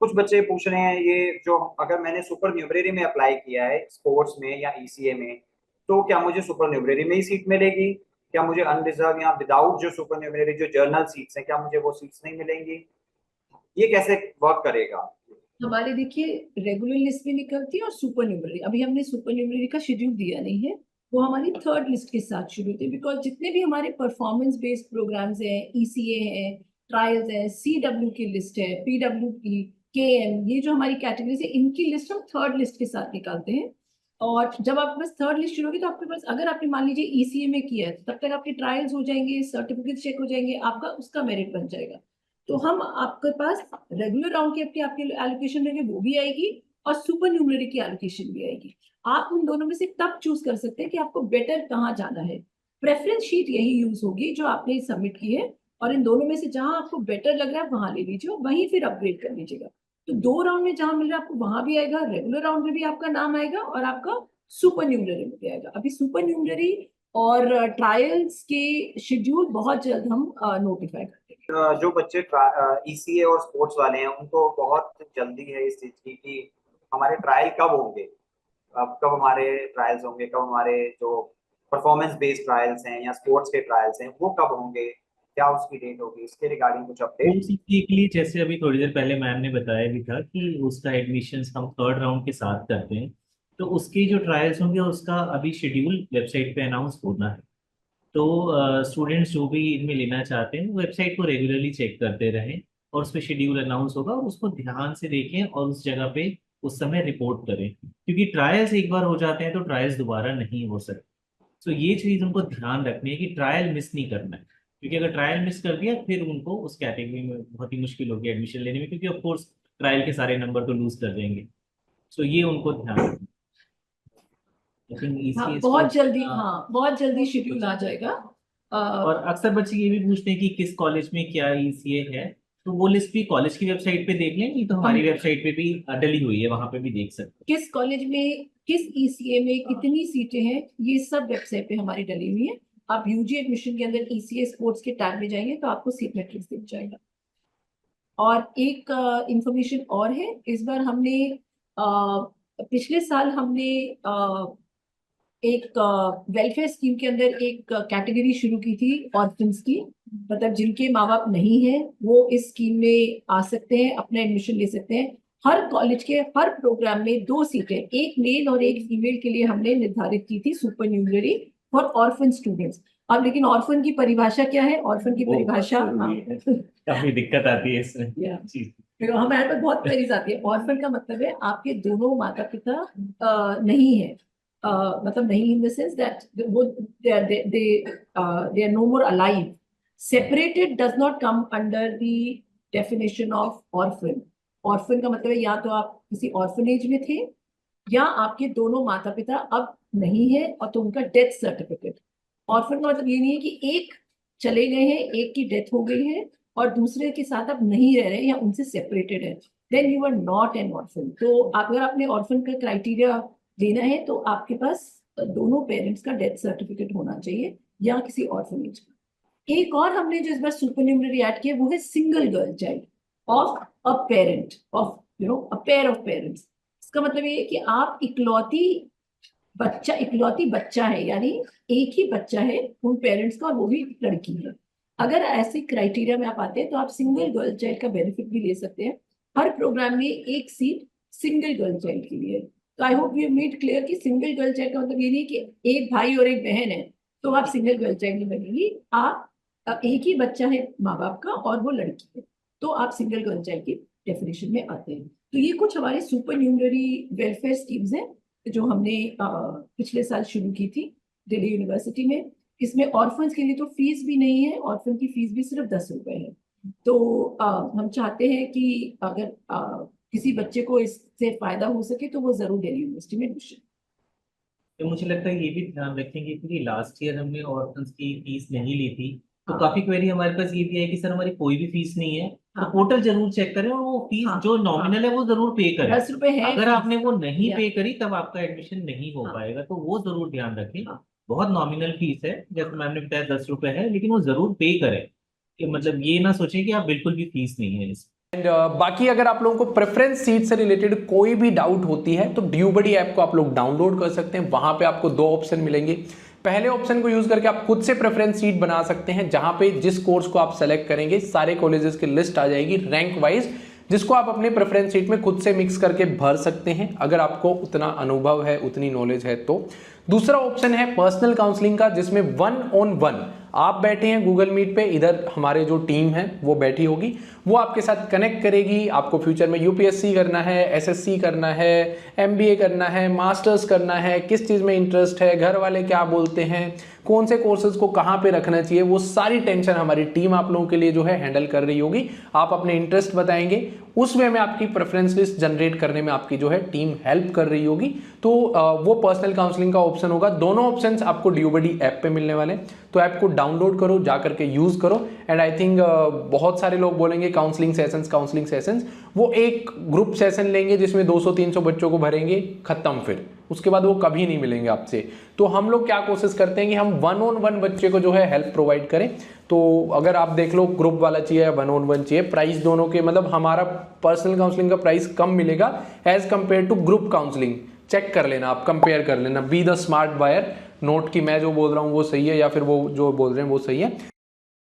कुछ बच्चे पूछ रहे हैं ये जो, अगर मैंने सुपर न्यूमरी में अप्लाई किया है स्पोर्ट्स में या ईसीए में, तो क्या मुझे सुपर न्यूमरी में ही सीट मिलेगी? क्या मुझे अनरिजर्व या विदाउट जो सुपर न्यूमरी जो जर्नल सीट्स हैं, क्या मुझे वो सीट्स नहीं मिलेंगी? ये कैसे वर्क करेगा? हमारे देखिए रेगुलर लिस्ट भी निकलती है और सुपर न्यूमरी। अभी हमने सुपर न्यूमरी का शेड्यूल दिया नहीं है, वो हमारी थर्ड लिस्ट के साथ शुरू होती है। बिकॉज जितने भी हमारे परफॉर्मेंस बेस्ड प्रोग्राम्स हैं, ईसीए हैं, ट्रायल्स है, सीडब्ल्यू की लिस्ट है, पीडब्ल्यू की, केएम, ये जो हमारी कैटेगरीज है इनकी लिस्ट हम थर्ड लिस्ट के साथ निकालते हैं। और जब आपके पास थर्ड लिस्ट शुरू होगी तो आपके पास, अगर आपने मान लीजिए ईसीए में किया है, तब तक आपके ट्रायल्स हो जाएंगे, सर्टिफिकेट चेक हो जाएंगे, आपका उसका मेरिट बन जाएगा। तो हम आपके पास रेगुलर राउंड की आपकी आपकी एलोकेशन रहेगी, वो भी आएगी, और सुपर न्यूमरी की एलोकेशन भी आएगी। आप उन दोनों में से तब चूज कर सकते हैं कि आपको बेटर कहाँ जाना है। प्रेफरेंस शीट यही यूज होगी जो आपने सबमिट की है, और इन दोनों में से जहां आपको बेटर लग रहा है वहां ले लीजिए और वहीं फिर अपग्रेड कर लीजिएगा। तो दो राउंड में जहां मिल रहा है आपको वहां भी आएगा, रेगुलर राउंड में भी आपका नाम आएगा, और आपका सुपर न्यूमरी में भी आएगा। अभी सुपर न्यूमरी और ट्रायल्स के शेड्यूल बहुत जल्द हम नोटिफाई कर देंगे। जो बच्चे ईसीए और स्पोर्ट्स वाले हैं उनको बहुत जल्दी है इस चीज की कि हमारे ट्रायल कब होंगे, अब कब हमारे ट्रायल्स होंगे, कब हमारे जो परफॉर्मेंस बेस्ड ट्रायल्स हैं या स्पोर्ट्स के ट्रायल्स हैं वो कब होंगे, क्या उसकी डेट होगी, इसके रिगार्डिंग कुछ वो अपडेट? सीखने के लिए, जैसे अभी थोड़ी देर पहले मैम ने बताया भी था कि उसका एडमिशन्स हम थर्ड राउंड के साथ करते हैं। तो उसके जो ट्रायल्स होंगे उसका अभी शेड्यूल वेबसाइट पे अनाउंस होना है। तो स्टूडेंट्स जो भी इनमें लेना चाहते हैं वेबसाइट को रेगुलरली चेक करते रहें, और उस पर शेड्यूल अनाउंस होगा और उसको ध्यान से देखें और उस जगह पे उस समय रिपोर्ट करें, क्योंकि ट्रायल्स एक बार हो जाते हैं तो ट्रायल्स दोबारा नहीं हो सकते। तो ये चीज उनको ध्यान रखनी है कि ट्रायल मिस नहीं करना है, क्योंकि अगर ट्रायल मिस कर दिया फिर उनको उस कैटेगरी में बहुत ही मुश्किल होगी एडमिशन लेने में, क्योंकि ऑफ कोर्स ट्रायल के सारे नंबर तो लूज कर देंगे। सो ये उनको ध्यान रखना। आई थिंक हाँ ईसीएस को बहुत जल्दी, हाँ बहुत जल्दी शेड्यूल आ जाएगा। और अक्सर बच्चे ये भी पूछते हैं कि किस कॉलेज में क्या ईसीए है, तो वो लिस्ट भी कॉलेज की वेबसाइट पे देख लें, नहीं तो हम हमारी वेबसाइट पे भी डली हुई है, वहां पे भी देख सकते किस कॉलेज में किस ईसीए में कितनी सीटें हैं, ये सब वेबसाइट पे हमारी डली हुई है। आप यूजी एडमिशन के अंदर ईसीए स्पोर्ट्स के टैब में जाएंगे तो आपको सीट मैट्रिक्स दिख जाएगा। और एक इंफॉर्मेशन और है, इस बार हमने पिछले साल हमने एक वेलफेयर स्कीम के अंदर एक कैटेगरी शुरू की थी, ऑर्फन्स की। मतलब जिनके माँ बाप नहीं है वो इस स्कीम में आ सकते हैं, अपना एडमिशन ले सकते हैं। हर कॉलेज के हर प्रोग्राम में दो सीटें, एक मेल और एक फीमेल के लिए हमने निर्धारित की थी, सुपर न्यूमरी फॉर ऑर्फन स्टूडेंट्स। अब लेकिन ऑर्फन की परिभाषा क्या है, ऑर्फन की वो परिभाषा, हाँ काफी दिक्कत आती है इसमें। या जी। हमारे पास बहुत क्वेरीज आती है। ऑर्फन का मतलब है आपके दोनों माता पिता नहीं है, मतलब नहीं इन द सेंस दैट वो they are no more alive. Separated does not come under the definition of orphan. Orphan का मतलब है या तो आप किसी ऑर्फनेज में थे, या आपके दोनों माता पिता अब नहीं है और तो उनका डेथ सर्टिफिकेट। ऑर्फन का मतलब ये नहीं है कि एक चले गए हैं, एक की डेथ हो गई है और दूसरे के साथ अब नहीं रह रहे हैं या उनसे सेपरेटेड है, then you are not an orphan. तो अगर आपने ऑर्फन का क्राइटेरिया देना है तो आपके पास दोनों पेरेंट्स का डेथ सर्टिफिकेट होना चाहिए या किसी ऑर्फनेज का। एक और हमने जो इस बार सुपर न्यूमरी ऐड किया वो है single girl child of a parent, of a pair of parents. इसका मतलब ये है कि आप इकलौती बच्चा है, यानी एक ही बच्चा है उन पेरेंट्स का और वो भी लड़की है। अगर ऐसे क्राइटेरिया में आप आते हैं तो आप सिंगल गर्ल चाइल्ड का बेनिफिट भी ले सकते हैं। हर प्रोग्राम में एक सीट सिंगल गर्ल चाइल्ड के लिए है। तो I hope you made clear कि सिंगल गर्ल चाइल्ड का मतलब ये नहीं कि एक भाई और एक बहन है तो आप सिंगल गर्ल चाइल्ड नहीं बनेगी। आप एक ही बच्चा है माँ बाप का और वो लड़की है, तो आप सिंगल गर्ल चाइल्ड की डेफिनेशन में आते हैं। तो ये कुछ हमारे सुपर न्यूमरी वेलफेयर स्कीम्स हैं जो हमने पिछले साल शुरू की थी दिल्ली यूनिवर्सिटी में। इसमें ऑर्फन्स के लिए तो फीस भी नहीं है, ऑर्फन की फीस भी सिर्फ 10 रुपए है। तो हम चाहते हैं कि अगर किसी बच्चे को इससे फायदा हो सके तो वो जरूर दिल्ली यूनिवर्सिटी में एडमिशन। तो मुझे लगता है ये भी ध्यान रखेंगे, क्योंकि लास्ट ईयर हमने ऑर्फन्स की फीस नहीं ली थी। तो हाँ काफी क्वेरी हमारे पास ये भी है कि सर हमारी कोई भी फीस नहीं है। तो हाँ पोर्टल जरूर चेक करें और वो फीस हाँ जो हाँ, नॉमिनल है वो जरूर पे करें। 10 रुपए है अगर फीस। आपने वो नहीं या पे करी तब आपका एडमिशन नहीं हो हाँ पाएगा, तो वो जरूर ध्यान रखें। हाँ बहुत नॉमिनल फीस है, जैसे मैम ने बताया 10 रुपए है, लेकिन वो जरूर पे करें। कि मतलब ये ना सोचें कि आप बिल्कुल भी फीस नहीं है इसमें। एंड बाकी अगर आप लोगों को प्रेफरेंस सीट से रिलेटेड कोई भी डाउट होती है तो ड्यूबडी ऐप को आप लोग डाउनलोड कर सकते हैं। वहां पे आपको दो ऑप्शन मिलेंगे। पहले ऑप्शन को यूज करके आप खुद से प्रेफरेंस सीट बना सकते हैं, जहां पे जिस कोर्स को आप सेलेक्ट करेंगे सारे कॉलेजेस की लिस्ट आ जाएगी रैंक वाइज, जिसको आप अपने प्रेफरेंस सीट में खुद से मिक्स करके भर सकते हैं अगर आपको उतना अनुभव है, उतनी नॉलेज है तो। दूसरा ऑप्शन है पर्सनल काउंसलिंग का, जिसमें 1-on-1 आप बैठे हैं गूगल मीट पे, इधर हमारे जो टीम है वो बैठी होगी, वो आपके साथ कनेक्ट करेगी। आपको फ्यूचर में यूपीएससी करना है, एसएससी करना है, एमबीए करना है, मास्टर्स करना है, किस चीज़ में इंटरेस्ट है, घर वाले क्या बोलते हैं, कौन से कोर्सेज को कहाँ पे रखना चाहिए, वो सारी टेंशन हमारी टीम आप लोगों के लिए जो है हैंडल कर रही होगी। आप अपने इंटरेस्ट बताएंगे, उस वे में आपकी प्रेफरेंस लिस्ट जनरेट करने में आपकी जो है टीम हेल्प कर रही होगी। तो वो पर्सनल काउंसलिंग का ऑप्शन होगा। दोनों ऑप्शंस आपको ड्यूबडी ऐप पे मिलने वाले हैं, तो ऐप को डाउनलोड करो, जा करके यूज करो। एंड आई थिंक बहुत सारे लोग बोलेंगे काउंसलिंग सेशंस, वो एक ग्रुप सेशन लेंगे जिसमें 200-300 बच्चों को भरेंगे, खत्म, फिर उसके बाद वो कभी नहीं मिलेंगे आपसे। तो हम लोग क्या कोशिश करते हैं कि हम 1-on-1 बच्चे को जो है हेल्प प्रोवाइड करें। तो अगर आप देख लो ग्रुप वाला चाहिए या 1-on-1 चाहिए, प्राइस दोनों के मतलब हमारा पर्सनल काउंसलिंग का प्राइस कम मिलेगा as compare to group counselling. Check कर लेना, आप कंपेयर कर लेना, be the smart buyer, note की मैं जो बोल रहा हूँ वो सही है या फिर वो जो बोल रहे हैं वो सही है।